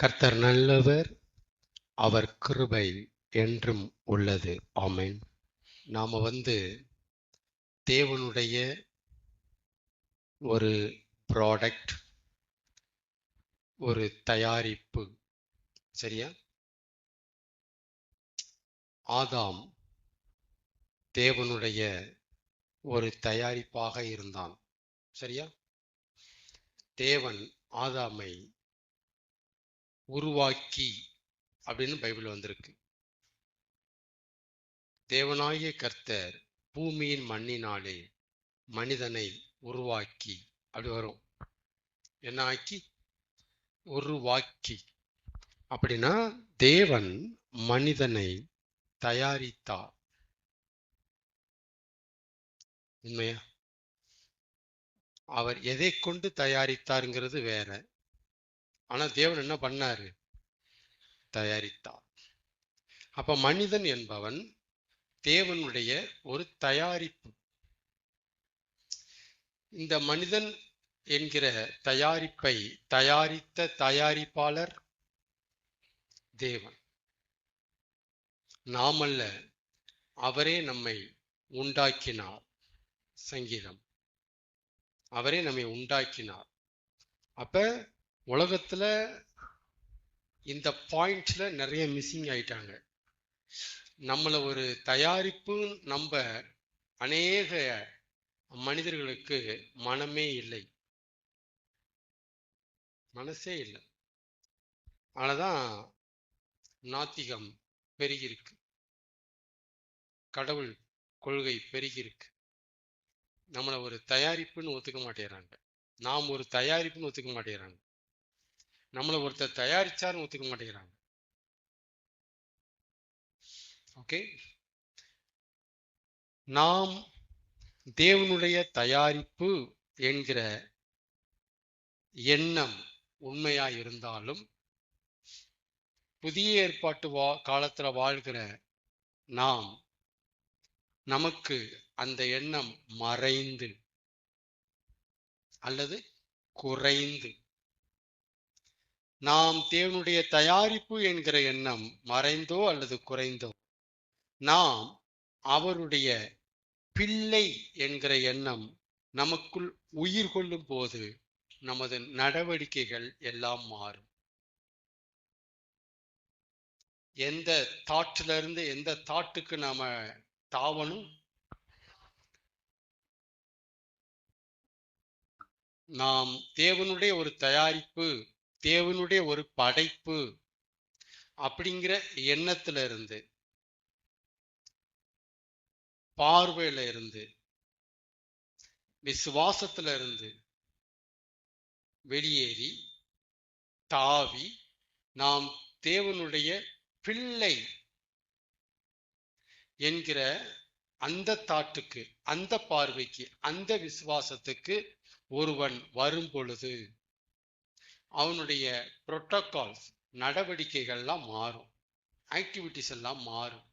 கர்த்தர் நல்லவர், அவர் கிருபை என்றும் உள்ளது. ஆமென். நாம தேவனுடைய ஒரு ப்ராடக்ட், ஒரு தயாரிப்பு. சரியா? ஆதாம் தேவனுடைய ஒரு தயாரிப்பாக இருந்தான். சரியா? தேவன் ஆதாமை உருவாக்கி அப்படின்னு பைபிள் வந்திருக்கு. தேவனாகிய கர்த்தர் பூமியின் மண்ணினாலே மனிதனை உருவாக்கி, அப்படி வரும். என்ன ஆக்கி? உருவாக்கி. அப்படின்னா தேவன் மனிதனை தயாரித்தார். உண்மையா? அவர் எதை கொண்டு தயாரித்தாருங்கிறது வேற. ஆனா தேவன் என்ன பண்ணாரு? தயாரித்தார். அப்ப மனிதன் என்பவன் தேவனுடைய ஒரு தயாரிப்பு. இந்த மனிதன் என்கிற தயாரிப்பை தயாரித்த தயாரிப்பாளர் தேவன். நாமல்ல, அவரே நம்மை உண்டாக்கினார். சங்கீதம். அவரே நம்மை உண்டாக்கினார். அப்ப உலகத்துல இந்த பாயிண்ட்ல நிறைய மிஸ்ஸிங் ஆயிட்டாங்க. நம்மள ஒரு தயாரிப்பு நம்ப அநேக மனிதர்களுக்கு மனமே இல்லை, மனசே இல்லை. அதனாலதான் நாத்திகம் பெருகிருக்கு, கடவுள் கொள்கை பெருகிருக்கு. நம்மளை ஒரு தயாரிப்புன்னு ஒத்துக்க மாட்டேறாங்க. நாம் ஒரு தயாரிப்புன்னு ஒத்துக்க மாட்டேறாங்க. நம்மளை ஒருத்தர் தயாரிச்சாருன்னு ஒத்துக்க மாட்டேங்கிறாங்க. ஓகே, நாம் தேவனுடைய தயாரிப்பு என்கிற எண்ணம் உண்மையா இருந்தாலும் புதிய ஏற்பாட்டு காலத்துல வாழ்கிற நாம், நமக்கு அந்த எண்ணம் மறைந்து அல்லது குறைந்து, நாம் தேவனுடைய தயாரிப்பு என்கிற எண்ணம் மறைந்தோ அல்லது குறைந்தோ, நாம் அவருடைய பிள்ளை என்கிற எண்ணம் நமக்குள் உயிர் கொள்ளும் போது நமது நடவடிக்கைகள் எல்லாம் மாறும். எந்த தாட்ல இருந்து எந்த தாட்டுக்கு நாம தாவணும்? நாம் தேவனுடைய ஒரு தயாரிப்பு, தேவனுடைய ஒரு படைப்பு அப்படிங்கிற எண்ணத்துல இருந்து, பார்வையில இருந்து, விசுவாசத்துல இருந்து வெளியேறி தாவி நாம் தேவனுடைய பிள்ளை என்கிற அந்த தாட்டுக்கு, அந்த பார்வைக்கு, அந்த விசுவாசத்துக்கு ஒருவன் வரும் பொழுது அவனுடைய புரோட்டோகால்ஸ், நடவடிக்கைகள்லாம் மாறும், ஆக்டிவிட்டிஸ் எல்லாம் மாறும்.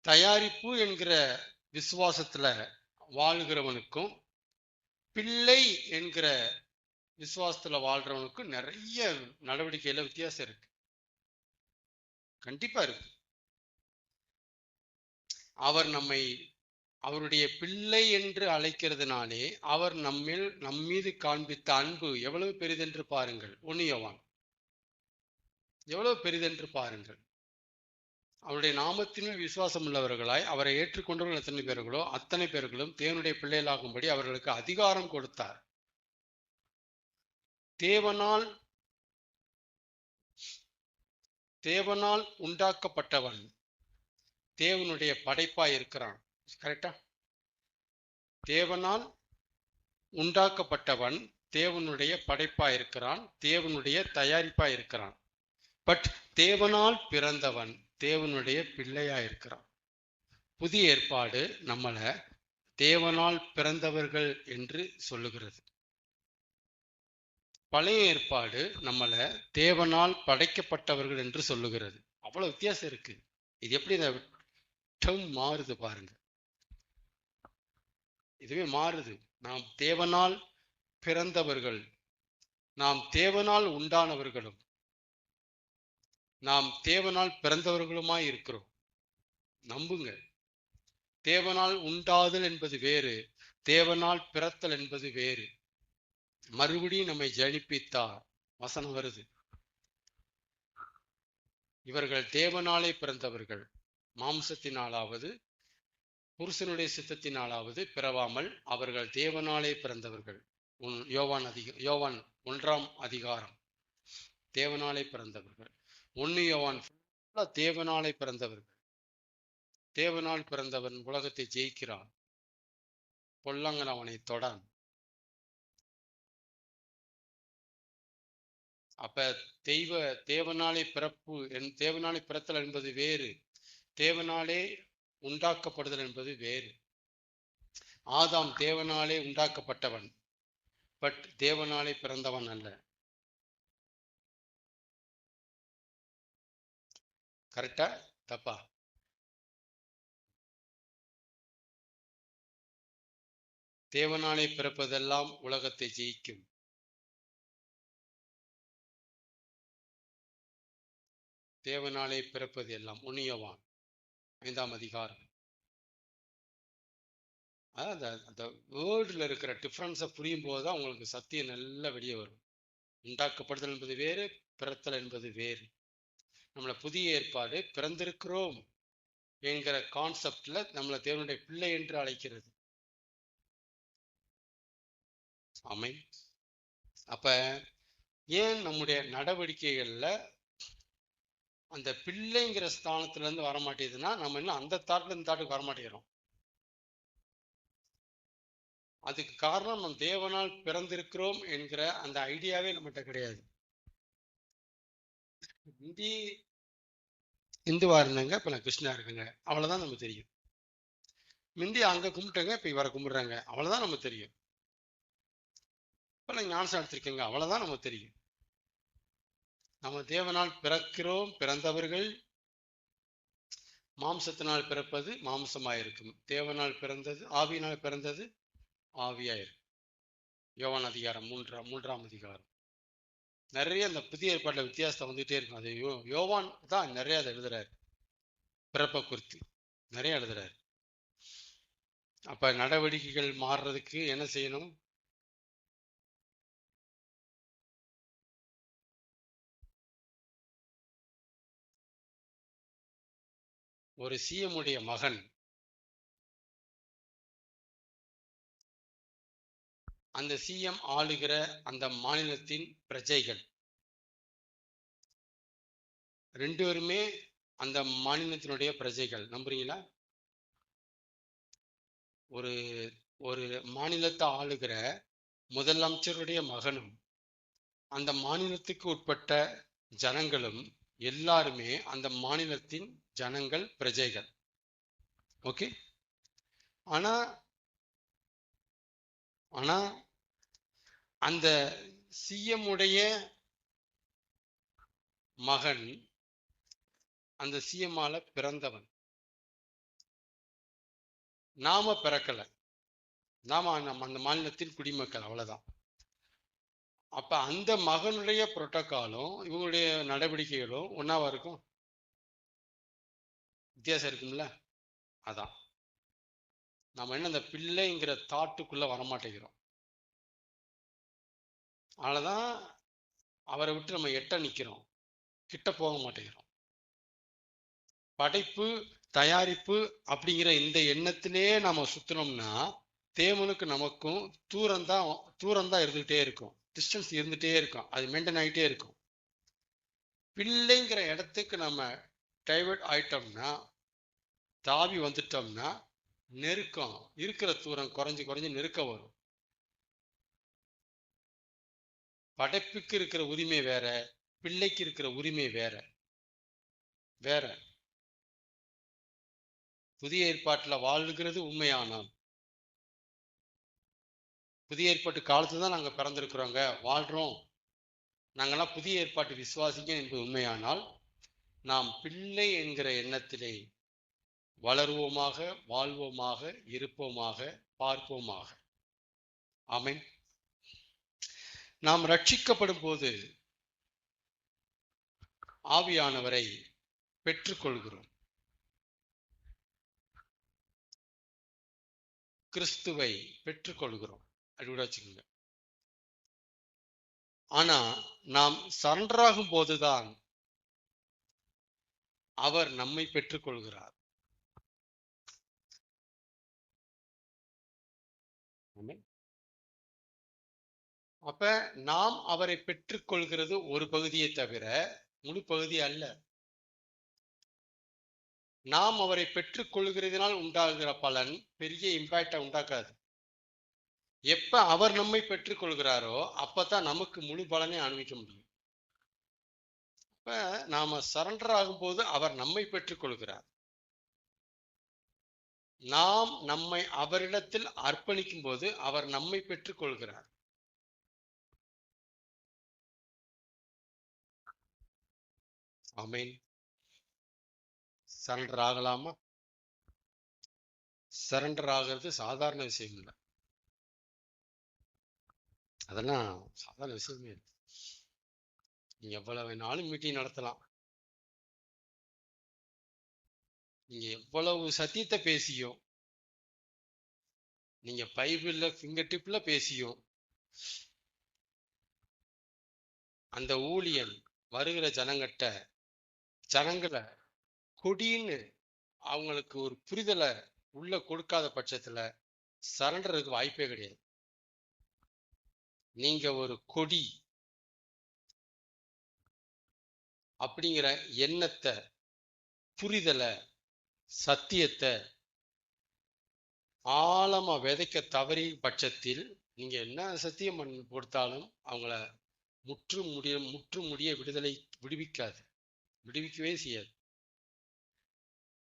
தயாரிப்பு என்கிற விசுவாசத்துல வாழ்கிறவனுக்கும் பிள்ளை என்கிற விசுவாசத்துல வாழ்றவனுக்கும் நிறைய நடவடிக்கையில வித்தியாசம் இருக்கு. கண்டிப்பா இருக்கு. அவர் நம்மை அவருடைய பிள்ளை என்று அழைக்கிறதுனாலே அவர் நம்மீது காண்பித்த அன்பு எவ்வளவு பெரிதென்று பாருங்கள். 1 யோவான் எவ்வளவு பெரிதென்று பாருங்கள். அவருடைய நாமத்தின் விசுவாசம் உள்ளவர்களாய் அவரை ஏற்றுக்கொண்டவர்கள் எத்தனை பேர்களோ அத்தனை பேர்களும் தேவனுடைய பிள்ளைகளாகும்படி அவர்களுக்கு அதிகாரம் கொடுத்தார். தேவனால் உண்டாக்கப்பட்டவன் தேவனுடைய படைப்பாய் இருக்கிறான். கரெக்டா? தேவனால் உண்டாக்கப்பட்டவன் தேவனுடைய படைப்பாய் இருக்கிறான், தேவனுடைய தயாரிப்பாய் இருக்கிறான். பட் தேவனால் பிறந்தவன் தேவனுடைய பிள்ளையா இருக்கிறான். புதிய ஏற்பாடு நம்மள தேவனால் பிறந்தவர்கள் என்று சொல்லுகிறது. பழைய ஏற்பாடு நம்மள தேவனால் படைக்கப்பட்டவர்கள் என்று சொல்லுகிறது. அவ்வளவு வித்தியாசம் இருக்கு. இது எப்படி இந்த டேர்ம் மாறுது பாருங்க. இதுவே மாறுது. நாம் தேவனால் பிறந்தவர்கள், நாம் தேவனால் உண்டானவர்களும் நாம் தேவனால் பிறந்தவர்களுமாய் இருக்கிறோம். நம்புங்க. தேவனால் உண்டாதல் என்பது வேறு, தேவனால் பிறத்தல் என்பது வேறு. மறுபடியும் நம்மை ஜனிப்பித்தார். வசனம் வருது, இவர்கள் தேவனாலே பிறந்தவர்கள், மாம்சத்தினாலாவது புருஷனுடைய சித்தத்தினாலாவது பிறவாமல் அவர்கள் தேவனாலே பிறந்தவர்கள். யோவான் 1ஆம் அதிகாரம். தேவனாலே பிறந்தவர்கள். 1 யோவான் தேவனாலே பிறந்தவர்கள். தேவனால் பிறந்தவன் உலகத்தை ஜெயிக்கிறான், பொல்லாங்கன் அவனை தொடான். அப்ப தேவனாலே பிறத்தல் என்பது வேறு, தேவனாலே உண்டாக்கப்படுதல் என்பது வேறு. ஆதாம் தேவனாலே உண்டாக்கப்பட்டவன், பட் தேவனாலே பிறந்தவன் அல்ல. கரெக்டா தப்பா? தேவனாலே பிறப்பதெல்லாம் உலகத்தை ஜெயிக்கும். தேவனாலே பிறப்பது எல்லாம். 1 யோவான் 5ஆம் அதிகாரம். அந்த வேர்டில் இருக்கிற டிஃப்ரென்ஸை புரியும் போதுதான் உங்களுக்கு சத்தியம் நல்லா வெளியே வரும். உண்டாக்கப்படுதல் என்பது வேறு, பிறத்தல் என்பது வேறு. நம்மளை புதிய ஏற்பாடு பிறந்திருக்கிறோம் என்கிற கான்செப்ட்ல நம்மளை தேவனுடைய பிள்ளை என்று அழைக்கிறது. ஆமென். அப்ப ஏன் நம்முடைய நடவடிக்கைகள்ல அந்த பிள்ளைங்கிற ஸ்தானத்துல இருந்து வரமாட்டேதுன்னா, நம்ம இன்னும் அந்த தாட்ல இந்த தாட்டுக்கு வரமாட்டேங்கிறோம். அதுக்கு காரணம் நம்ம தேவனால் பிறந்திருக்கிறோம் என்கிற அந்த ஐடியாவே நம்மகிட்ட கிடையாது. முந்தி இந்துவா இருந்தாங்க, இப்ப நான் கிருஷ்ணா இருக்குங்க, அவ்வளவுதான் நமக்கு தெரியும். முந்தி அங்க கும்பிட்டங்க, இப்ப இவரை கும்பிடுறாங்க, அவ்வளவுதான் நமக்கு தெரியும். இப்ப நான் ஞானசம் எடுத்திருக்கேங்க, அவ்வளவுதான் நமக்கு தெரியும். நம்ம தேவனால் பிறக்கிறோம், பிறந்தவர்கள். மாம்சத்தினால் பிறப்பது மாம்சமாயிருக்கும், தேவனால் பிறந்தது ஆவியினால் பிறந்தது ஆவியாயிருக்கும். யோவான் அதிகாரம் 3ஆம் அதிகாரம். நிறைய இந்த புதிய ஏற்பாட்டில் வித்தியாசத்தை வந்துகிட்டே இருக்கும். அது யோவான் தான் நிறைய அதை எழுதுறாரு, பிறப்பை குறித்து நிறைய எழுதுறாரு. அப்ப நடவடிக்கைகள் மாறுறதுக்கு என்ன செய்யணும்? ஒரு சிஎம் உடைய மகன் அந்த சிஎம் ஆளுகிற அந்த மாநிலத்தின் பிரஜைகள் 2 பேருமே அந்த மாநிலத்தினுடைய பிரஜைகள். நம்புறீங்களா? ஒரு ஒரு மாநிலத்தை ஆளுகிற முதலமைச்சருடைய மகனும் அந்த மாநிலத்துக்கு உட்பட்ட ஜனங்களும் எல்லாருமே அந்த மாநிலத்தின் ஜனங்கள், பிரஜைகள். ஓகே. ஆனா ஆனா அந்த சிஎம் உடைய மகன் அந்த சிஎம்மால பிறந்தவன். நாம பிறக்கல, நாம அந்த மாநிலத்தின் குடிமக்கள், அவ்வளவுதான். அப்ப அந்த மகனுடைய புரோட்டோகாலும் இவங்களுடைய நடவடிக்கைகளும் ஒன்னாவா இருக்கும்? வித்தியாசம் இருக்கும்ல. அதான் நம்ம என்ன அந்த பிள்ளைங்கிற தாட்டுக்குள்ள வரமாட்டேங்கிறோம். அதனாலதான் அவரை விட்டு நம்ம எட்ட நிக்கிறோம், கிட்ட போக மாட்டேங்கிறோம். படைப்பு, தயாரிப்பு அப்படிங்கிற இந்த எண்ணத்திலே நாம சுத்தினோம்னா தேவனுக்கு நமக்கும் தூரம் தான் இருந்துகிட்டே இருக்கும், டிஸ்டன்ஸ் இருந்துட்டே இருக்கும், அது மெயின்டைன் ஆகிட்டே இருக்கும். பிள்ளைங்கிற இடத்துக்கு நம்ம டைவர்ட் ஆயிட்டோம்னா, தாவி வந்துட்டோம்னா நெருக்கம், இருக்கிற தூரம் குறைஞ்சு குறைஞ்சு நெருக்கம் வரும். படைப்புக்கு இருக்கிற உரிமை வேற, பிள்ளைக்கு இருக்கிற உரிமை வேற வேற. புதிய ஏற்பாட்டில் வாழ்கிறது உண்மையானால், புதிய ஏற்பாட்டு காலத்துல தான் நாங்க பிறந்திருக்கிறோங்க, வாழ்றோம், நாங்கெல்லாம் புதிய ஏற்பாட்டு விசுவாசிங்க என்பது உண்மையானால், நாம் பிள்ளை என்கிற எண்ணத்திலே வளருவோமாக, வாழ்வோமாக, இருப்போமாக, பார்ப்போமாக. ஆமென். நாம் ரட்சிக்கப்படும் போது ஆவியானவரை பெற்றுக்கொள்கிறோம். கிறிஸ்துவை பெற்றுக்கொள்கிறோம். அப்படி வச்சுக்கோங்க. ஆனா நாம் சரண்டர் ஆகும் போதுதான் அவர் நம்மை பெற்றுக்கொள்கிறார். அப்ப நாம் அவரை பெற்றுக்கொள்கிறது ஒரு பகுதியை தவிர முழு பகுதி அல்ல. நாம் அவரை பெற்றுக்கொள்கிறதுனால் உண்டாகிற பலன் பெரிய இம்பாக்டா உண்டாக்காது. எப்ப அவர் நம்மை பெற்றுக்கொள்கிறாரோ அப்பதான் நமக்கு முழு பலனை அனுபவிக்க முடியும். அப்ப நாம சரண்டர் ஆகும் போது அவர் நம்மை பெற்றுக்கொள்கிறார். நாம் நம்மை அவரிடத்தில் அர்ப்பணிக்கும் போது அவர் நம்மை பெற்றுக்கொள்கிறார். ஆமென். சரண்டர் ஆகலாமா? சரண்டர் ஆகிறது சாதாரண விஷயம் இல்லை. அதெல்லாம் சாதாரண விஷயமே இல்லை. நீங்க எவ்வளவு வேணாலும் மீட்டிங் நடத்தலாம். நீங்க எவ்வளவு சத்தியத்தை பேசியும், நீங்க பைபிள்ல ஃபிங்கர் டிப்ல பேசியும், அந்த ஊழியன் வருகிற ஜனங்களை கொடின்னு அவங்களுக்கு ஒரு புரிதலை உள்ள கொடுக்காத பட்சத்துல சரண்டருக்கு வாய்ப்பே கிடையாது. நீங்க ஒரு கொடி அப்படிங்கிற எண்ணத்தை, புரிதலை, சத்தியத்தை ஆழமா விதைக்க தவறி பட்சத்தில் நீங்க என்ன சத்தியம் கொடுத்தாலும் அவங்கள முற்று முடிய விடுவிக்கவே செய்யாது.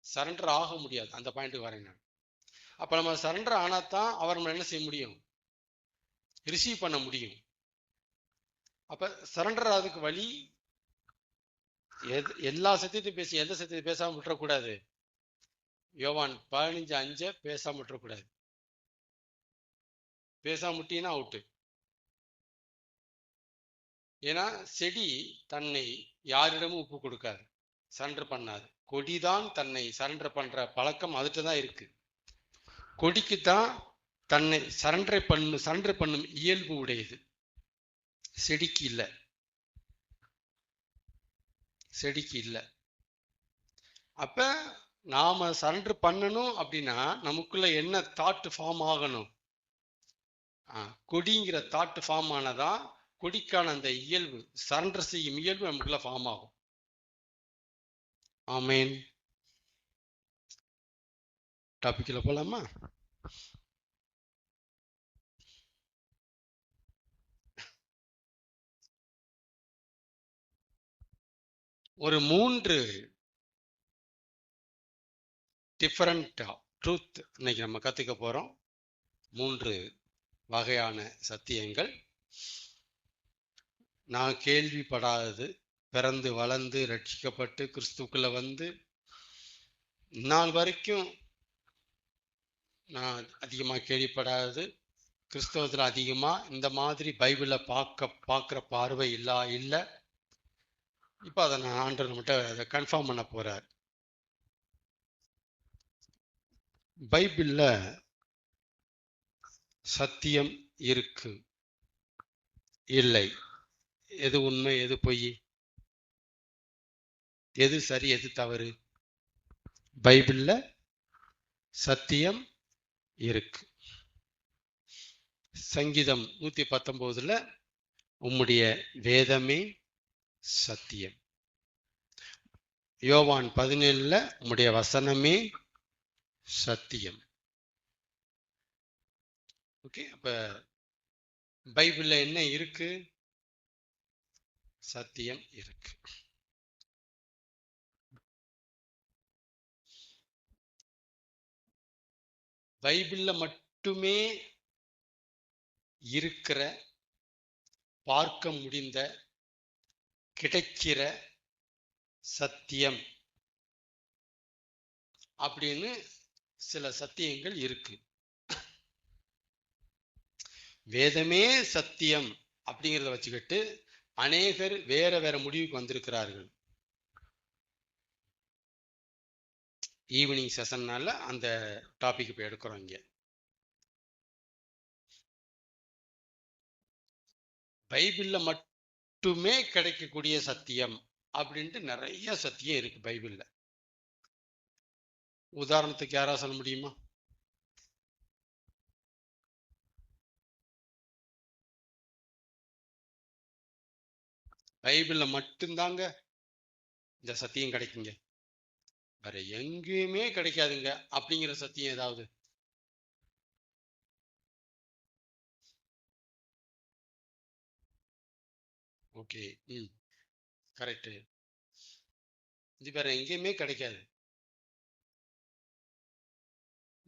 சரண்டர் ஆக முடியாது. அந்த பாயிண்ட்டுக்கு வரேன் நான். அப்ப நம்ம சரண்டர் ஆனாதான் அவர் நம்ம என்ன செய்ய முடியும்? ரிசீவ் பண்ண முடியும். அப்ப சரண்டர் ஆகிறதுக்கு வழி எல்லா சத்தியத்தையும் பேசி எந்த சத்தியத்தை பேசாம விட்டுறக்கூடாது. யோவான் 15:5 பேசாம விட்டுறக்கூடாது. பேசாம விட்டீங்கன்னா அவுட்டு. ஏன்னா செடி தன்னை யாரிடமும் ஒப்பு கொடுக்காது, சரண்டர் பண்ணாது. கொடிதான் தன்னை சரண்டர் பண்ற பழக்கம் அதுட்டு தான் இருக்கு. கொடிக்கு தான் தன்னை சரண்டர் பண்ணும் இயல்பு உடையது, செடிக்கு இல்லை. அப்ப நாம சரண்டர் பண்ணணும் அப்படின்னா நமக்குள்ள என்ன தாட் ஃபார்ம் ஆகணும்? கொடிங்கிற தாட் ஃபார்ம் ஆனதான் கொடிக்கான அந்த இயல்பு, சரண்டர் செய்யும் இயல்பு நமக்குள்ள ஃபார்ம் ஆகும். ஆமேன். டாபிக்ல போலாமா? ஒரு 3 டிஃபரண்ட் ட்ரூத் இன்னைக்கு நம்ம கத்துக்க போறோம். 3 வகையான சத்தியங்கள். நான் கேள்விப்படாதது, பிறந்து வளர்ந்து ரட்சிக்கப்பட்டு கிறிஸ்துக்குள்ள வந்து நாள் வரைக்கும் நான் அதிகமாக கேள்விப்படாதது, கிறிஸ்தவத்தில் அதிகமாக இந்த மாதிரி பைபிளை பார்க்குற பார்வை இல்லை. இப்போ அதை நான் ஆண்டவர் மட்டும் அதை கன்ஃபார்ம் பண்ண போறார். பைபிள்ல சத்தியம் இருக்கு இல்லை, எது உண்மை எது பொய், எது சரி எது தவறு? பைபிள்ல சத்தியம் இருக்கு. சங்கீதம் 119 உம்முடைய வேதமே சத்தியம். யோவான் 17 உம்முடைய வசனமே சத்தியம். ஓகே, அப்ப பைபிள்ல என்ன இருக்கு? சத்தியம் இருக்கு. பைபிள்ல மட்டுமே இருக்கிற, பார்க்க முடிந்த, கிடைக்கிற சத்தியம் அப்படின்னு சில சத்தியங்கள் இருக்கு. வேதமே சத்தியம் அப்படிங்கிறத வச்சுக்கிட்டு அநேகர் வேற வேற முடிவுக்கு வந்திருக்கிறார்கள். ஈவினிங் செஷன்னால அந்த டாபிக் இப்போ எடுக்கிறோம். இங்க பைபிள்ல மட்டுமே கிடைக்கக்கூடிய சத்தியம் அப்படின்ட்டு நிறைய சத்தியம் இருக்கு பைபிள்ல. உதாரணத்துக்கு யாரா சொல்ல முடியுமா? பைபிள்ல மட்டும்தாங்க இந்த சத்தியம் கிடைக்குங்க, வேற எங்கேயுமே கிடைக்காதுங்க அப்படிங்கிற சத்தியம் ஏதாவது? Okay, correct. இது வேற எங்கேயுமே கிடைக்காது,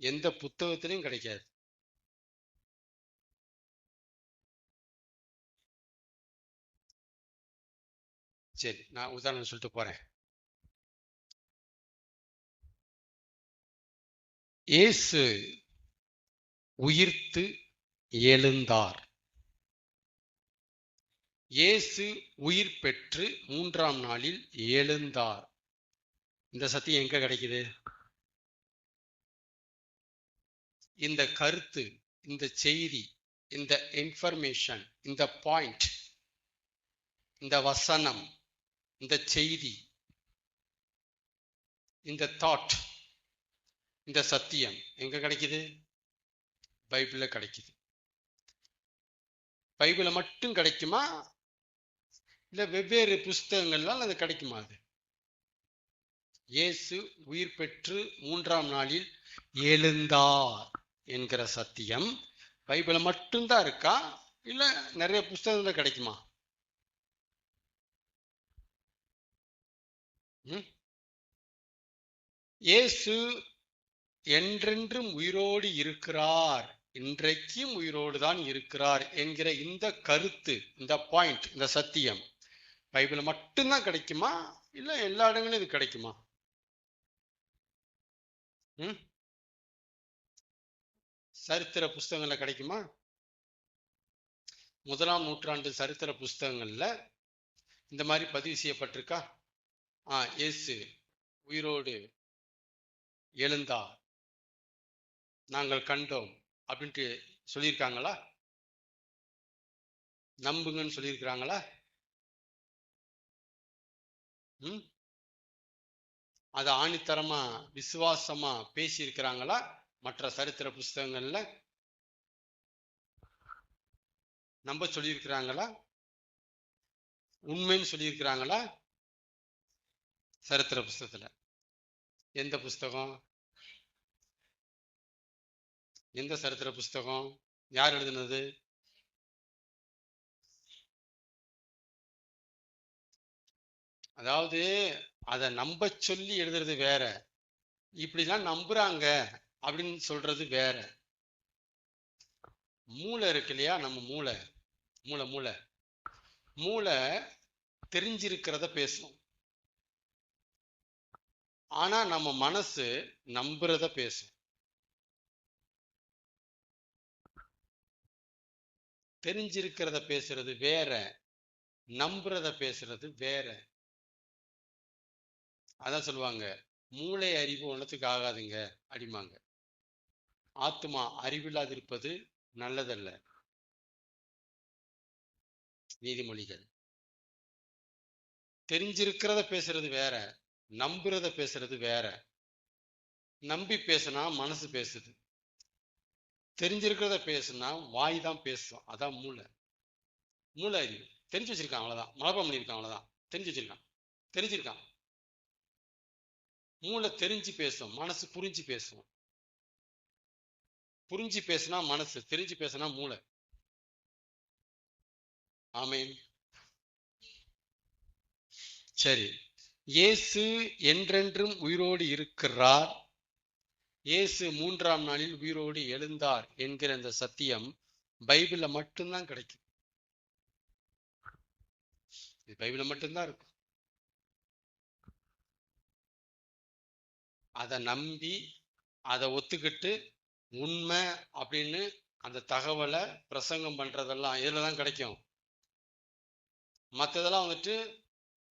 எந்த புத்தகத்திலையும் கிடைக்காது. சரி, நான் உதாரணம் சொல்லிட்டு போறேன். இயேசு உயிர்த்து எழுந்தார். இயேசு உயிர் பெற்று 3ஆம் நாளில் எழுந்தார். இந்த சத்தியம் எங்க கிடைக்குது? இந்த கருத்து, இந்த செய்தி, இந்த இன்ஃபர்மேஷன், இந்த பாயிண்ட், இந்த வசனம், இந்த செய்தி, இந்த தாட், இந்த சத்தியம் எங்க கிடைக்குது? பைபிள்ல கிடைக்குது. பைபிள மட்டும் கிடைக்குமா, இல்ல வெவ்வேறு புஸ்தகங்கள்லாம் அது கிடைக்குமா? அது இயேசு உயிர் பெற்று 3ஆம் நாளில் எழுந்தார் என்கிற சத்தியம் பைபிள மட்டும்தான் இருக்கா, இல்ல நிறைய புஸ்தகத்துல கிடைக்குமா? இயேசு என்றென்றும் உயிரோடு இருக்கிறார், இன்றைக்கும் உயிரோடு தான் இருக்கிறார் என்கிற இந்த கருத்து, இந்த பாயிண்ட், இந்த சத்தியம் பைபிள் மட்டும்தான் கிடைக்குமா, இல்ல எல்லா இடங்களும் இது கிடைக்குமா? சரித்திர புஸ்தகங்கள்ல கிடைக்குமா? 1ஆம் நூற்றாண்டு சரித்திர புஸ்தகங்கள்ல இந்த மாதிரி பதிவு செய்யப்பட்டிருக்கா? இயேசு உயிரோடு எழுந்தார், நாங்கள் கண்டோம் அப்படின்ட்டு சொல்லியிருக்காங்களா? நம்புங்கன்னு சொல்லியிருக்கிறாங்களா? அதை ஆணித்தரமா விசுவாசமா பேசி இருக்கிறாங்களா? மற்ற சரித்திர புஸ்தகங்கள்ல நம்ப சொல்லியிருக்கிறாங்களா? உண்மைன்னு சொல்லியிருக்கிறாங்களா? சரித்திர புஸ்தகத்துல எந்த புஸ்தகம்? எந்த சரித்திர புஸ்தகம்? யார் எழுதுனது? அதாவது அதை நம்ப சொல்லி எழுதுறது வேற, இப்படிலாம் நம்புறாங்க அப்படின்னு சொல்றது வேற. மூளை இருக்கு இல்லையா, நம்ம மூளை மூளை மூளை மூளை தெரிஞ்சிருக்கிறத பேசும், ஆனா நம்ம மனசு நம்புறத பேசும். தெரிஞ்சிருக்கிறத பேசுறது வேற, நம்புறத பேசுறது வேற. அதான் சொல்லுவாங்க, மூளை அறிவு ஒன்றத்துக்கு ஆகாதுங்க அப்படிம்பாங்க. ஆத்மா அறிவில்லாது இருப்பது நல்லதல்ல. நீதிமொழிகள். தெரிஞ்சிருக்கிறத பேசுறது வேற, நம்புறத பேசுறது வேற. நம்பி பேசுனா மனசு பேசுது, தெரிஞ்சிருக்கிறத பேசுனா வாய் தான் பேசும். அதான் மூளை. மூளை அறிவு தெரிஞ்சு வச்சிருக்கான், அவ்வளவுதான். மனப்பாடம் பண்ணியிருக்கான், அவ்வளவுதான். தெரிஞ்சு வச்சிருக்கான், தெரிஞ்சிருக்கான். மூளை தெரிஞ்சு பேசும், மனசு புரிஞ்சு பேசும். புரிஞ்சு பேசுனா மனசு, தெரிஞ்சு பேசுனா மூளை. ஆமீன். சரி, இயேசு என்றென்றும் உயிரோடு இருக்கிறார், இயேசு 3ஆம் நாளில் உயிரோடு எழுந்தார் என்கிற இந்த சத்தியம் பைபிள்ல மட்டும்தான் கிடைக்கும். இது பைபிள்ல மட்டும்தான் இருக்கும். அதை நம்பி அதை ஒத்துக்கிட்டு உண்மை அப்படின்னு அந்த தகவலை பிரசங்கம் பண்றதெல்லாம் இதுலதான் கிடைக்கும். மற்றதெல்லாம் வந்துட்டு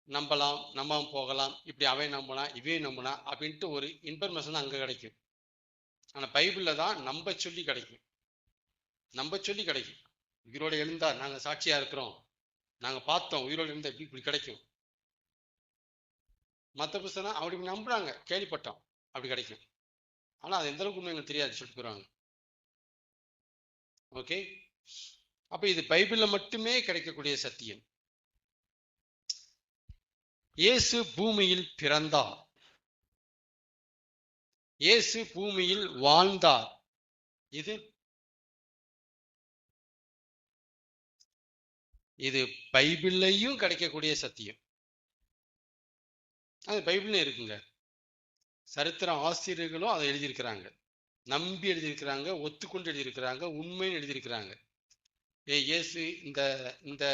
நம்பலாம், நம்பாம போகலாம், இப்படி அவன் நம்பலாம், இவையும் நம்பலாம் அப்படின்ட்டு ஒரு இன்ஃபர்மேஷன் தான் அங்கே கிடைக்கும். ஆனால் பைபிளில் தான் நம்ப சொல்லி கிடைக்கும். நம்ப சொல்லி கிடைக்கும். உயிரோடு எழுந்தார், நாங்கள் சாட்சியாக இருக்கிறோம், நாங்கள் பார்த்தோம், உயிரோடு எழுந்த இப்படி கிடைக்கும். மற்ற புத்தகம் அப்படி நம்புறாங்க, கேள்விப்பட்டோம், அப்படி கிடைக்கும். ஆனால் அது எந்த அளவுக்கு எங்களுக்கு தெரியாது சொல்லிட்டு போகிறாங்க. ஓகே, அப்போ இது பைபிளில் மட்டுமே கிடைக்கக்கூடிய சத்தியம். இயேசு பூமியில் பிறந்தார், இயேசு பூமியில் வாழ்ந்தார். இது பைபிள்லையும் கிடைக்கக்கூடிய சத்தியம். அது பைபிள்ல இருக்குங்க. சரித்திர ஆசிரியர்களும் அதை எழுதியிருக்கிறாங்க, நம்பி எழுதியிருக்கிறாங்க, ஒத்துக்கொண்டு எழுதியிருக்கிறாங்க, உண்மைன்னு எழுதியிருக்கிறாங்க. இயேசு இந்த இந்த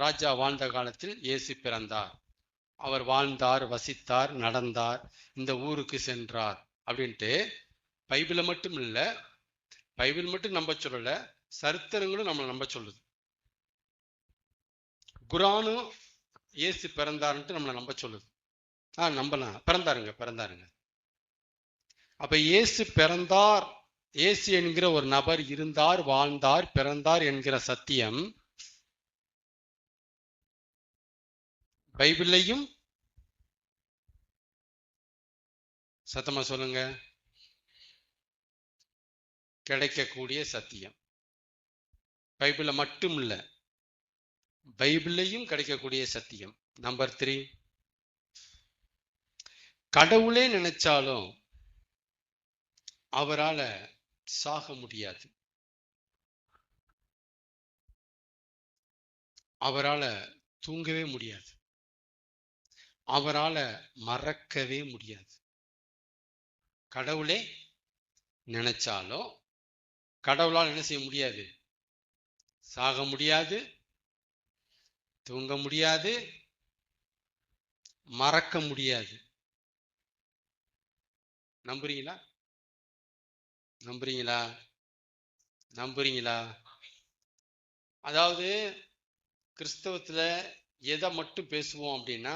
ராஜா வாழ்ந்த காலத்தில் இயேசு பிறந்தார், அவர் வாழ்ந்தார், வசித்தார், நடந்தார், இந்த ஊருக்கு சென்றார் அப்படின்ட்டு பைபிளை மட்டும் இல்லை, பைபிள் மட்டும் நம்ப சொல்லல, சரித்திரங்களும் நம்மளை நம்ப சொல்லுது. குரானும் இயேசு பிறந்தாருன்ட்டு நம்மளை நம்ப சொல்லுது. நம்பலாம், பிறந்தாருங்க. அப்ப இயேசு பிறந்தார், இயேசு என்கிற ஒரு நபர் இருந்தார், வாழ்ந்தார், பிறந்தார் என்கிற சத்தியம் பைபிளையும், சத்தமா சொல்லுங்க, கிடைக்கக்கூடிய சத்தியம். பைபிள்ல மட்டும் இல்ல, பைபிளையும் கிடைக்கக்கூடிய சத்தியம். நம்பர் 3, கடவுளே நினைச்சாலும் அவரால் சாக முடியாது, அவரால் தூங்கவே முடியாது, அவரால் மறக்கவே முடியாது. கடவுளே நினைச்சாலும் கடவுளால் என்ன செய்ய முடியாது? சாக முடியாது, தூங்க முடியாது, மறக்க முடியாது. நம்புறீங்களா? நம்புறீங்களா? நம்புறீங்களா? அதாவது கிறிஸ்தவத்துல எதை மட்டும் பேசுவோம் அப்படின்னா,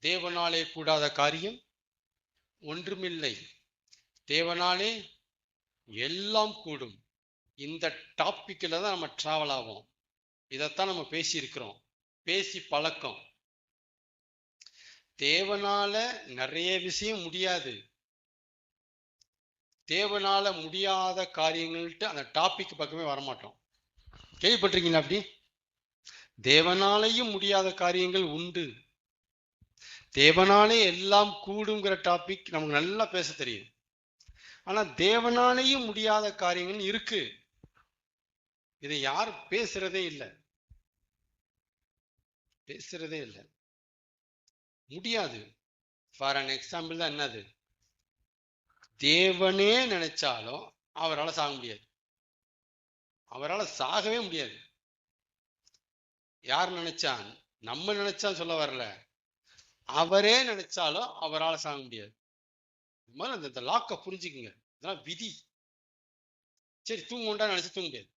தேவனாலே கூடாத காரியம் ஒன்றுமில்லை, தேவனாலே எல்லாம் கூடும். இந்த டாபிக்ல தான் நம்ம டிராவல் ஆகும். இதைத்தான் நம்ம பேசி இருக்கிறோம், பேசி பழக்கம். தேவனால நிறைய விஷயம் முடியாது, தேவனால முடியாத காரியங்கள்ட்டு அந்த டாபிக் பக்கமே வரமாட்டோம். கேள்விப்பட்டிருக்கீங்களா? அப்படி தேவனாலையும் முடியாத காரியங்கள் உண்டு, தேவனாலே எல்லாம் கூடுங்கிற டாபிக் நமக்கு நல்லா பேச தெரியும். ஆனா தேவனாலேயும் முடியாத காரியங்கள் இருக்கு, இதை யாரும் பேசுறதே இல்லை, பேசுறதே இல்லை, முடியாது. ஃபார் அன் எக்ஸாம்பிள் தான் என்னது, தேவனே நினைச்சாலும் அவரால் சாக முடியாது, அவரால் சாகவே முடியாது. யார் நினைச்சான்? நம்ம நினைச்சான் சொல்ல வரல, அவரே நினைச்சாலும் அவரால் சாக முடியாது. இந்த லாக்க புரிஞ்சுக்குங்க, இதெல்லாம் விதி. சரி, தூங்குண்டா நினைச்சு தூங்க முடியாது,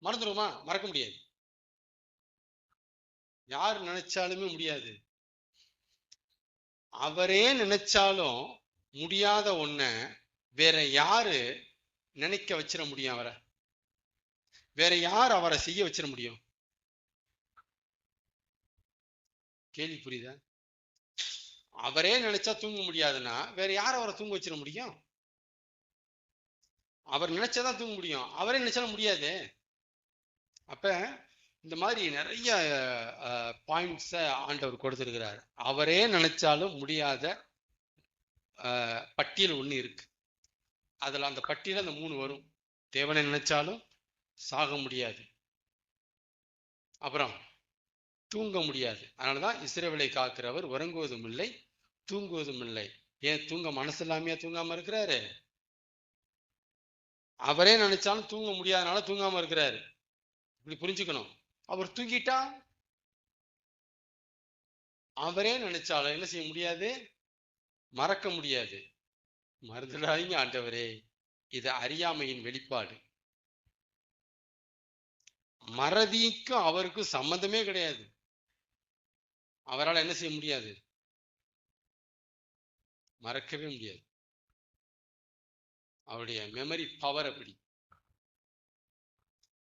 மறந்துடுமா? மறக்க முடியாது. யார் நினைச்சாலுமே முடியாது. அவரே நினைச்சாலும் முடியாத ஒன்ன வேற யாரு நினைக்க வச்சிட முடியும்? அவரை வேற யார் அவரை செய்ய வச்சிட முடியும்? கேள்வி புரியுதா? அவரே நினைச்சா தூங்க முடியாதுன்னா வேற யார் அவரை தூங்க வச்சிட முடியும்? அவர் நினைச்சாதான் தூங்க முடியும், அவரே நினைச்சாலும் முடியாது. அப்ப இந்த மாதிரி நிறைய பாயிண்ட்ஸை ஆண்டவர் கொடுத்திருக்கிறார். அவரே நினைச்சாலும் முடியாத பட்டியல் ஒண்ணு இருக்கு. அதுல அந்த பட்டியல அந்த 3 வரும். தேவனை நினைச்சாலும் சாக முடியாது, அப்புறம் தூங்க முடியாது. அதனாலதான் இஸ்ரவேலை காக்கிறவர் உறங்குவதும் இல்லை, தூங்குவதும் இல்லை. ஏன் தூங்க மனசு இல்லாமையா தூங்காம இருக்கிறாரு? அவரே நினைச்சாலும் தூங்க முடியாதனால தூங்காம இருக்கிறாரு. இப்படி புரிஞ்சுக்கணும். அவர் தூங்கிட்டா அவரே நினைச்சாலும் என்ன செய்ய முடியாது? மறக்க முடியாது. மறந்துடாதீங்க ஆண்டவரே, இது அறியாமையின் வெளிப்பாடு. மறதிக்கும் அவருக்கும் சம்பந்தமே கிடையாது. அவரால் என்ன செய்ய முடியாது? மறக்கவே முடியாது. அவருடைய மெமரி பவர் அப்படி.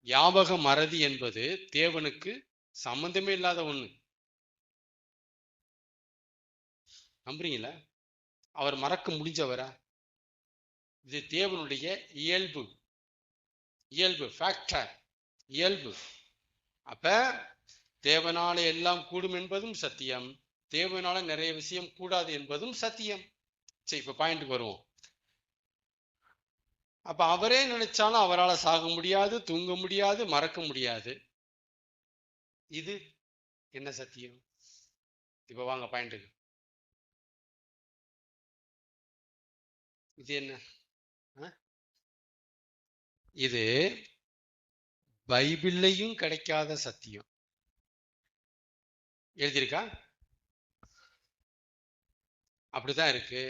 ஞாபக மறதி என்பது தேவனுக்கு சம்பந்தமே இல்லாத ஒண்ணு. நம்புறீங்களா? அவர் மறக்க முடிஞ்சவரா? இது தேவனுடைய இயல்பு. ஃபேக்டர், இயல்பு. அப்ப தேவனால எல்லாம் கூடும் என்பதும் சத்தியம், தேவனால நிறைய விஷயம் கூடாது என்பதும் சத்தியம். சரி, இப்ப பாயிண்ட்டுக்கு வருவோம். அப்ப அவரே நினைச்சாலும் அவரால் சாக முடியாது, தூங்க முடியாது, மறக்க முடியாது. இது என்ன சத்தியம்? இப்ப வாங்க பாயிண்ட்டுக்கு. இது என்ன? இது பைபிள்லையும் கிடைக்காத சத்தியம். எழுதியிருக்கா? அப்படிதான் இருக்கு.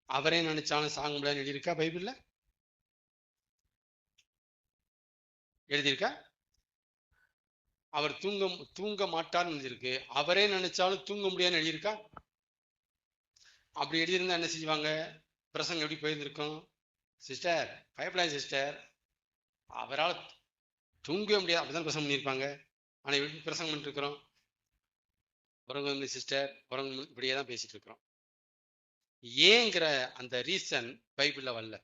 அவரே நினைச்சாலும் சாக முடியாதுன்னு எழுதியிருக்கா பைபிள்ல? எழுதியிருக்கா? அவர் தூங்க மாட்டார்னு எழுதியிருக்கு. அவரே நினைச்சாலும் தூங்க முடியாதுன்னு எழுதியிருக்கா? அப்படி எழுதியிருந்தா என்ன செய்வாங்க? பிரசங்கம் எப்படி போயிருந்திருக்கும்? சிஸ்டர் பயப்படாது சிஸ்டர், அவரால் தூங்கவே முடியாது, அப்படிதான் பிரசங்கம் பண்ணியிருப்பாங்க. ஆனா எப்படி பிரசங்கம் பண்ணிட்டு இருக்கிறோம்? உறங்க சிஸ்டர், உறங்க, இப்படியே தான் பேசிட்டு இருக்கிறோம். ஏங்கிற அந்த ரீசன் பைபிள்ல வரல.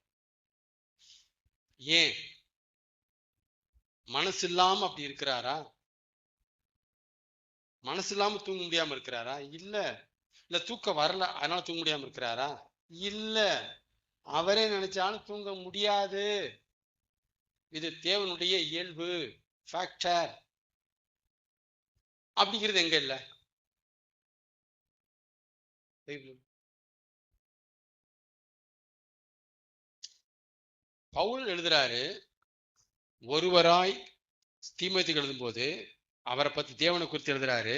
ஏன்? மனசு இல்லாம அப்படி இருக்கிறாரா? மனசு இல்லாம தூங்க முடியாம இருக்கிறாரா? இல்ல. இல்ல தூக்கம் வரல அதனால தூங்க முடியாம இருக்கிறாரா? இல்ல. அவரே நினைச்சாலும் தூங்க முடியாது. இது தேவனுடைய இயல்பு, ஃபேக்டர். அப்படிங்கிறது எங்க இல்ல? பவுல் எழுதுறாரு, ஒருவராய் தீமோத்தேயுக்கு எழுதும்போது அவரை பத்தி தேவனை குறித்து எழுதுறாரு,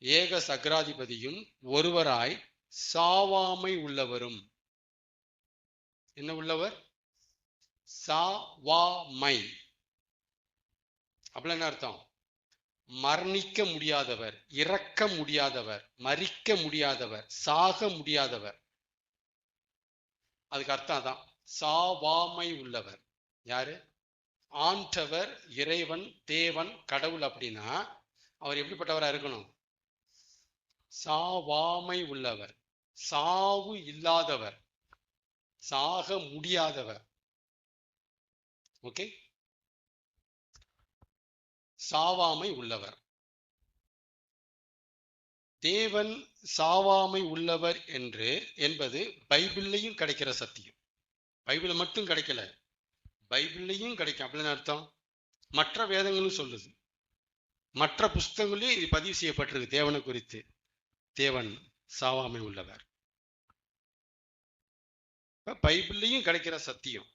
ஏக சக்கராதிபதியும் ஒருவராய் சாவாமை உள்ளவரும். என்ன உள்ளவர்? சாவாமை. அப்படி என்ன அர்த்தம்? மரணிக்க முடியாதவர், இறக்க முடியாதவர், மரிக்க முடியாதவர், சாக முடியாதவர். அதுக்கு அர்த்தம் அதான், சாவாமை உள்ளவர். யாரு? ஆண்டவர், இறைவன், தேவன், கடவுள். அப்படின்னா அவர் எப்படிப்பட்டவரா இருக்கணும்? சாவாமை உள்ளவர், சாவு இல்லாதவர், சாக முடியாதவர். ஓகே, சாவாமை உள்ளவர். தேவன் சாவாமை உள்ளவர் என்பது பைபிள்லையும் கிடைக்கிற சத்தியம். பைபிள் மட்டும் கிடைக்கல, பைபிள்லையும் கிடைக்கும். அப்படின்னு அர்த்தம் மற்ற வேதங்களும் சொல்லுது, மற்ற புஸ்தகங்களையும் இது பதிவு செய்யப்பட்டிருக்கு தேவனை குறித்து. தேவன் சாவாமை உள்ளவர். பைபிள்லையும் கிடைக்கிற சத்தியம்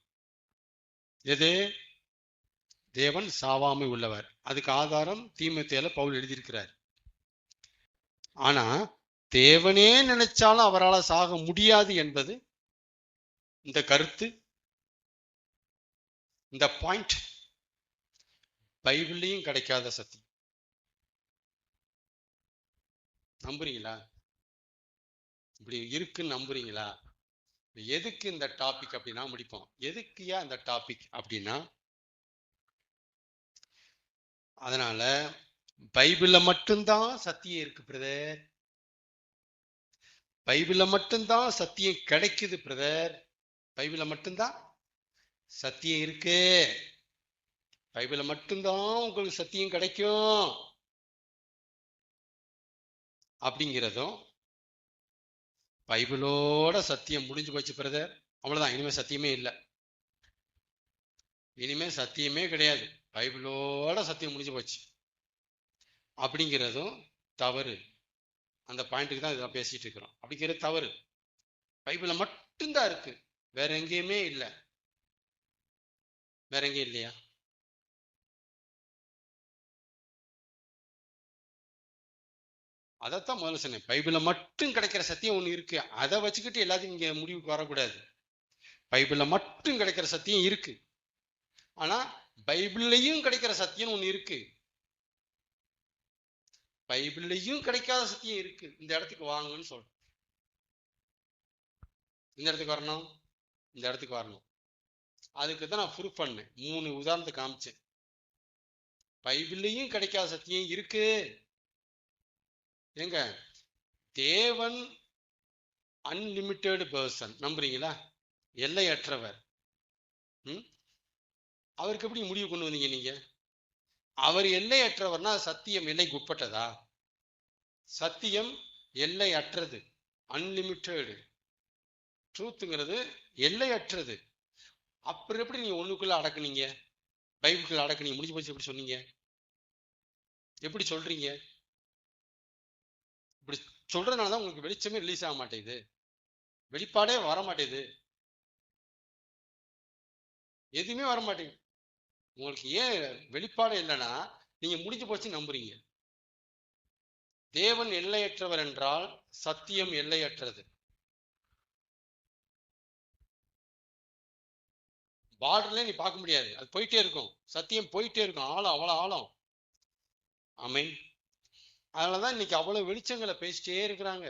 எது? தேவன் சாவாமை உள்ளவர். அதுக்கு ஆதாரம் தீமோத்தேயுல பவுல் எழுதியிருக்கிறார். ஆனா தேவனே நினைச்சாலும் அவரால் சாக முடியாது என்பது இந்த கருத்து, இந்த பாயிண்ட் பைபிள்லையும் கிடைக்காத சத்தியம். நம்புறீங்களா? இப்படி இருக்குன்னு நம்புறீங்களா? எதுக்கு இந்த டாபிக் அப்படின்னா முடிப்போம். எதுக்குயா இந்த டாபிக் அப்படின்னா, அதனால பைபிள்ல மட்டும்தான் சத்தியம் இருக்கு பிரதர், பைபிள்ல மட்டும்தான் சத்தியம் கிடைக்குது பிரதர், பைபிள்ல மட்டும்தான் சத்தியம் இருக்கு, பைபிள்ல மட்டும்தான் உங்களுக்கு சத்தியம் கிடைக்கும் அப்படிங்கிறதும், பைபிளோட சத்தியம் முடிஞ்சு போச்சு பிரதர், அவ்வளவுதான், இனிமே சத்தியமே இல்லை, இனிமே சத்தியமே கிடையாது, பைபிளோட சத்தியம் முடிஞ்சு போச்சு அப்படிங்கிறதும் தவறு. அந்த பாயிண்ட்டுக்கு தான் இதெல்லாம் பேசிட்டு இருக்கிறோம். அப்படிங்கிறது தவறு. பைபிள்ல மட்டும்தான் இருக்கு, வேற எங்கேயுமே இல்லை. வேற எங்கேயும் இல்லையா? அதைத்தான் முதல்ல சொன்னேன், பைபிள்ல மட்டும் கிடைக்கிற சத்தியம் ஒண்ணு இருக்கு, அதை வச்சுக்கிட்டு எல்லாத்தையும் இங்க முடிவுக்கு வரக்கூடாது. பைபிள்ல மட்டும் கிடைக்கிற சத்தியம் இருக்கு, ஆனா பைபிள்லையும் கிடைக்கிற சத்தியம் ஒண்ணு இருக்கு, பைபிள்லையும் கிடைக்காத சத்தியம் இருக்கு. இந்த இடத்துக்கு வாங்கன்னு சொல்றேன். இந்த இடத்துக்கு வரணும், இந்த இடத்துக்கு வரணும். அதுக்கு தான் நான் ப்ரூஃப் பண்ணேன், 3 உதாரணத்தை காமிச்சேன். பைபிள்லையும் கிடைக்காத சத்தியம் இருக்கு. எங்க தேவன் அன்லிமிட்டெட் பர்சன், நம்புறீங்களா? எல்லையற்றவர். அவருக்கு எப்படி முடிவு கொண்டு வந்தீங்க நீங்க? அவர் எல்லையற்றவர்னா சத்தியம் எல்லைக்கு உட்பட்டதா? சத்தியம் எல்லையற்றது, அன்லிமிட்டெடு. ட்ரூத்துங்கிறது எல்லையற்றது. அப்புறம் எப்படி நீங்க ஒண்ணுக்குள்ள அடக்குனீங்க? பைபிளுக்குள்ள அடக்குனீங்க, முடிஞ்சு போச்சு எப்படி சொன்னீங்க? எப்படி சொல்றீங்க? இப்படி சொல்றதுனாலதான் உங்களுக்கு வெளிச்சமே ரிலீஸ் ஆக மாட்டேங்குது, வெளிப்பாடே வர மாட்டேங்குது, எதுவுமே வர மாட்டேங்குது. உங்களுக்கு ஏன் வெளிப்பாடு இல்லைன்னா நீங்க முடிஞ்சு போச்சு நம்புறீங்க. தேவன் எல்லையற்றவர் என்றால் சத்தியம் எல்லையற்றது. பார்டர்ல நீ பார்க்க முடியாது, அது போயிட்டே இருக்கும், சத்தியம் போயிட்டே இருக்கும், ஆழம் அவ்வளவு ஆழம். ஆமென். அதனாலதான் இன்னைக்கு அவ்வளவு வெளிச்சங்களை பேசிட்டே இருக்கிறாங்க.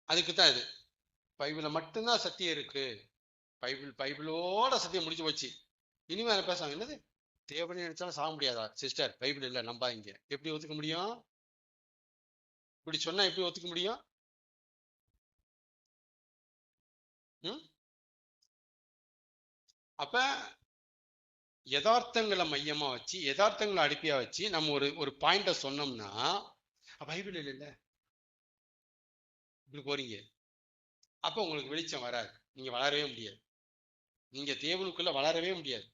அதுக்குத்தான் இது, பைபிள்ல மட்டும்தான் சத்தியம் இருக்கு, பைபிளோட சத்தியம் முடிஞ்சு போச்சு. இனிமே அதை பேசுவாங்க, என்னது தேவனே நினைச்சாலும் சாக முடியாதா? சிஸ்டர் பைபிள் இல்ல நம்பாதீங்க. எப்படி ஒத்துக்க முடியும்? இப்படி சொன்னா எப்படி ஒத்துக்க முடியும்? அப்ப யதார்த்தங்களை மையமா வச்சு, யதார்த்தங்களை அடிப்படையா வச்சு நம்ம ஒரு பாயிண்ட சொன்னோம்னா பைபிள் இல்ல இப்படி போறீங்க, அப்ப உங்களுக்கு வெளிச்சம் வராது, நீங்க வளரவே முடியாது, நீங்க தேவனுக்குள்ள வளரவே முடியாது.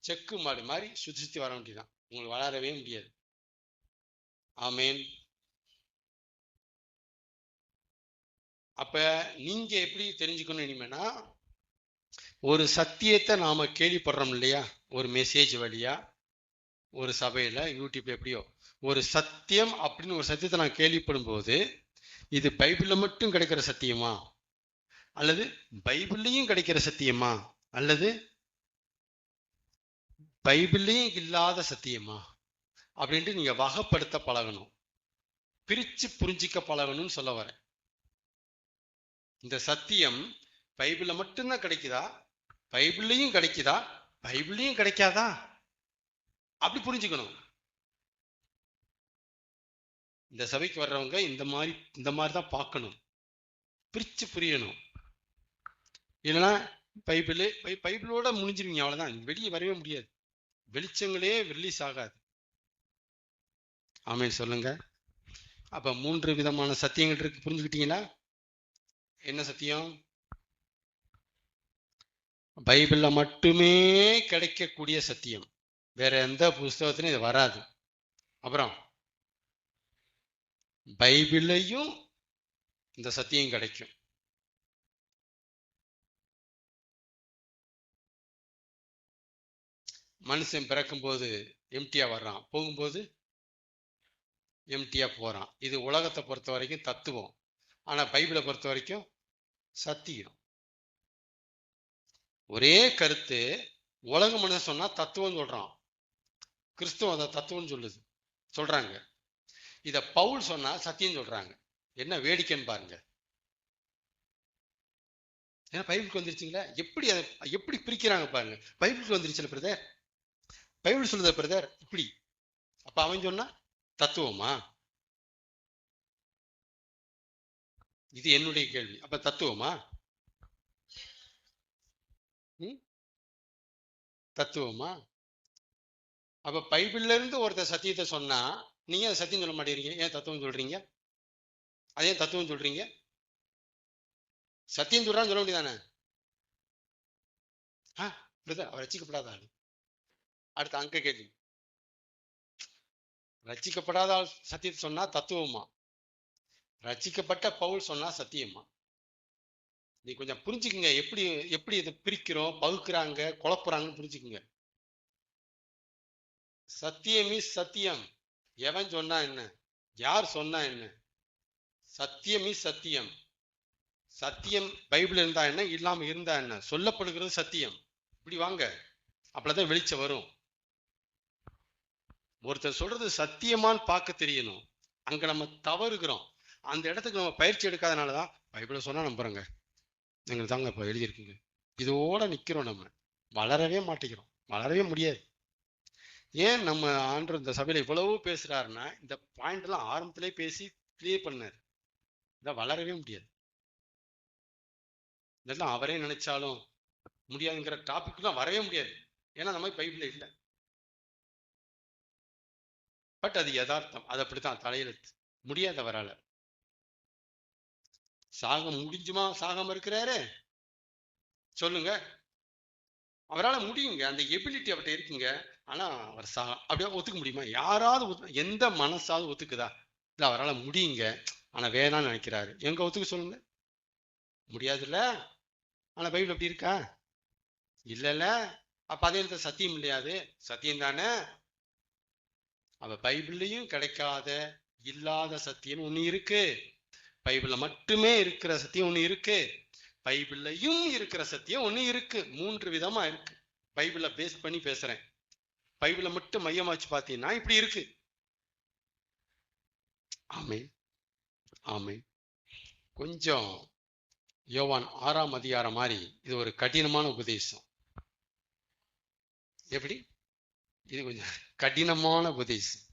செக்கு மாடு மாதிரி சுத்தி சுத்தி வர வேண்டியதான், உங்களுக்கு வளரவே முடியாது. ஆமேன். அப்ப நீங்க எப்படி தெரிஞ்சுக்கணும் இனிமேனா, ஒரு சத்தியத்தை நாம கேள்விப்படுறோம் இல்லையா, ஒரு மெசேஜ் வழியா, ஒரு சபையில, யூடியூப்ல, எப்படியோ ஒரு சத்தியம் அப்படின்னு ஒரு சத்தியத்தை நான் கேள்விப்படும் போது, இது பைபிள்ல மட்டும் கிடைக்கிற சத்தியமா, அல்லது பைபிள்லையும் கிடைக்கிற சத்தியமா, அல்லது பைபிள்லையும் இல்லாத சத்தியமா அப்படின்ட்டு நீங்க வகைப்படுத்த பழகணும், பிரிச்சு புரிஞ்சிக்க பழகணும்னு சொல்ல வரேன். இந்த சத்தியம் பைபிள்ல மட்டும்தான் கிடைக்குதா, பைபிள்லையும் கிடைக்குதா, பைபிள்லையும் கிடைக்காதா, அப்படி புரிஞ்சுக்கணும். இந்த சபைக்கு வர்றவங்க இந்த மாதிரி தான் பார்க்கணும், பிரிச்சு புரியணும். இல்லைன்னா பைபிளோட முடிஞ்சிருவீங்க, அவ்வளவுதான், வெளியே வரவே முடியாது, வெளிச்சங்களே ரிலீஸ் ஆகாது. ஆமென் சொல்லுங்க. அப்ப 3 விதமான சத்தியங்கள் இருக்கு, புரிஞ்சுக்கிட்டீங்களா? என்ன சத்தியம்? பைபிள்ல மட்டுமே கிடைக்கக்கூடிய சத்தியம், வேற எந்த புஸ்தகத்திலும் இது வராது. அப்புறம் பைபிள்லையும் இந்த சத்தியம் கிடைக்கும். மனுஷன் பிறக்கும் போது எம்டியா வர்றான், போகும்போது எம்டியா போறான். இது உலகத்தை பொறுத்த வரைக்கும் தத்துவம், ஆனா பைபிளை பொறுத்த வரைக்கும் சத்தியம். ஒரே கருத்து உலக மனுஷன் சொன்னா தத்துவம் சொல்றான், கிறிஸ்துவ அந்த தத்துவம் சொல்றாங்க. இத பவுல் சொன்னா சத்தியம் சொல்றாங்க. என்ன வேடிக்கைன்னு பாருங்க. ஏன்னா பைபிளுக்கு வந்துருச்சுங்களா, எப்படி பிரிக்கிறாங்க பாருங்க. பைபிளுக்கு வந்துருச்சுல பிரதர், பைபிள் சொல்லுத பிரதர் இப்படி, அப்ப அவன் சொன்னா தத்துவமா? இது என்னுடைய கேள்வி. அப்ப தத்துவமா? தத்துவமா? அப்ப பைபிள்ல இருந்து ஒருத்தர் சத்தியத்தை சொன்னா நீங்க அதை சத்தியம் சொல்ல மாட்டேங்கிறீங்க, ஏன் தத்துவம் சொல்றீங்க? அதே தத்துவம் சொல்றீங்க, சத்தியம் சொல்றான்னு சொல்ல வேண்டியதானே? அவர் ரசிக்கப்படாத ஆளு. அடுத்த அங்க கேள்வி, ரசிக்கப்படாத ஆள் சத்தியத்தை சொன்னா தத்துவமா, ரசிக்கப்பட்ட பவுல் சொன்னா சத்தியமா? நீ கொஞ்சம் புரிஞ்சுக்குங்க, எப்படி இதை பிரிக்கிறோம், பகுக்குறாங்க, குழப்புறாங்கன்னு புரிஞ்சுக்குங்க. சத்தியம் இஸ் சத்தியம். எவன் சொன்னா என்ன, யார் சொன்னா என்ன? சத்தியம் இஸ் சத்தியம். சத்தியம் பைபிள் இருந்தா என்ன, இல்லாம இருந்தா என்ன? சொல்லப்படுகிறது சத்தியம். இப்படி வாங்க, அப்பதான் வெளிச்சம் வரும். ஒருத்தர் சொல்றது சத்தியமான்னு பார்க்க தெரியணும். அங்க நம்ம தவறுகிறோம். அந்த இடத்துக்கு நம்ம பயிற்சி எடுக்காதனாலதான் பைபிளை சொன்னா நம்புறோங்க, எங்களுக்கு தாங்க இப்ப எழுதியிருக்குங்க, இதோட நிக்கிறோம். நம்ம வளரவே மாட்டேங்கிறோம், வளரவே முடியாது. ஏன் நம்ம ஆண்டு இந்த சபையில இவ்வளவு பேசுறாருன்னா, இந்த பாயிண்ட் எல்லாம் ஆரம்பத்திலே பேசி கிளியர் பண்ணாரு. இதை வளரவே முடியாது. இதெல்லாம் அவரே நினைச்சாலும் முடியாதுங்கிற டாபிக்லாம் வரவே முடியாது. ஏன்னா நம்ம பைபிள்ல இல்லை. பட் அது யதார்த்தம், அது அப்படித்தான், தலையெழுத்து. முடியாது அவரால். சாக முடிஞ்சுமா? சாகாம இருக்கிறாரு சொல்லுங்க. அவரால் முடியுங்க, அந்த எபிலிட்டி அவர்கிட்ட இருக்குங்க. ஆனா அவர் அப்படியே ஒத்துக்க முடியுமா? யாராவது எந்த மனசாவது ஒத்துக்குதா? இல்ல அவரால் முடியுங்க, ஆனா வேணாம்னு நினைக்கிறாரு. எங்க ஒத்துக்க சொல்லுங்க? முடியாதுல்ல. ஆனா பைபிள் எப்படி இருக்கா? இல்லைல்ல. அப்ப அதே இடத்துல சத்தியம் இல்லையாது? சத்தியம் தானே. அவ பைபிள்லையும் கிடைக்காத இல்லாத சத்தியம் ஒண்ணு இருக்கு. பைபிள்ல மட்டுமே இருக்கிற சத்தியம் ஒண்ணு இருக்கு. பைபிள்லையும் இருக்கிற சத்தியம் ஒண்ணு இருக்கு. 3 விதமா இருக்கு. பைபிளை பேஸ் பண்ணி பேசுறேன். பைபிளை மட்டும் மையமா வச்சு பார்த்தீங்கன்னா இப்படி இருக்கு. ஆமே ஆமே. கொஞ்சம் யோவான் 6ஆம் அதிகாரம் மாதிரி இது ஒரு கடினமான உபதேசம். எப்படி? இது கொஞ்சம் கடினமான உபதேசம்.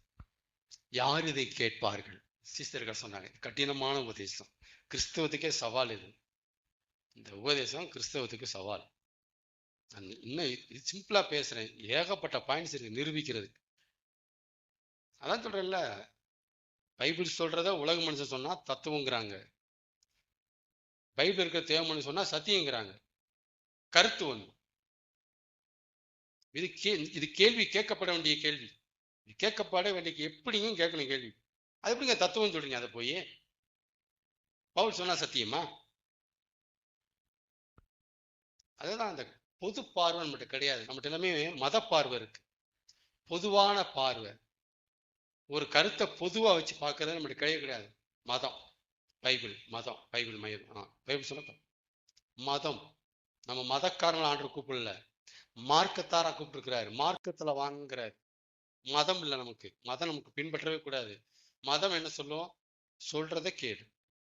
யார் இதை கேட்பார்கள்? சிஸ்டர்கள் சொன்னாங்க, கடினமான உபதேசம், கிறிஸ்தவத்துக்கே சவால். இது இந்த உபதேசம் கிறிஸ்தவத்துக்கு சவால். இன்னும் சிம்பிளா பேசுறேன், ஏகப்பட்ட பாயிண்ட்ஸ் இருக்கு நிரூபிக்கிறது. அதான் சொல்றேன்ல, பைபிள் சொல்றத உலக மனுஷன் சொன்னா தத்துவங்கிறாங்க, பைபிள் இருக்கிற தேவ மனுஷன் சொன்னா சத்தியங்கிறாங்க. கருத்து ஒண்ணு. இது கேள்வி கேட்கப்பட வேண்டிய கேள்வி. கேட்கப்பட வேண்டிய எப்படியும் கேட்கணும் கேள்வி. அது எப்படிங்க தத்துவம் சொல்றீங்க? அதை போய் பவுல் சொன்னா சத்தியமா? அதுதான் அந்த பொது பார்வை நம்மகிட்ட கிடையாது. நம்மகிட்ட எல்லாமே மத பார்வை இருக்கு, பொதுவான பார்வை. ஒரு கருத்தை பொதுவா வச்சு பார்க்கறது நம்மகிட்ட கிடையவே கிடையாது. மதம் பைபிள், மதம் பைபிள் மையம். பைபிள் சொன்ன மதம். நம்ம மதக்காரங்களை ஆண்டு கூப்பிடல, மார்க்கத்தாரா கூப்பிட்டுருக்கிறாரு. மார்க்கத்துல வாங்குறாரு. மதம் இல்லை நமக்கு. மதம் நமக்கு பின்பற்றவே கூடாது. மதம் என்ன சொல்லும்? சொல்றத கேடு,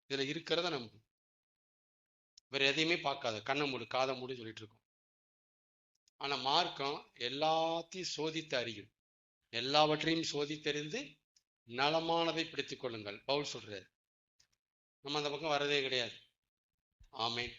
இதுல இருக்கிறத நம்பு, வேற எதையுமே பார்க்காத, கண்ணை மூடு காதை மூடு சொல்லிட்டு இருக்கோம். ஆனா மார்க்கம் எல்லாத்தையும் சோதித்து அறியும், எல்லாவற்றையும் சோதித்தறிந்து நலமானதை பிடித்துக் கொள்ளுங்கள் பவுல் சொல்றாரு. நம்ம அந்த பக்கம் வரதே கிடையாது. ஆமென்.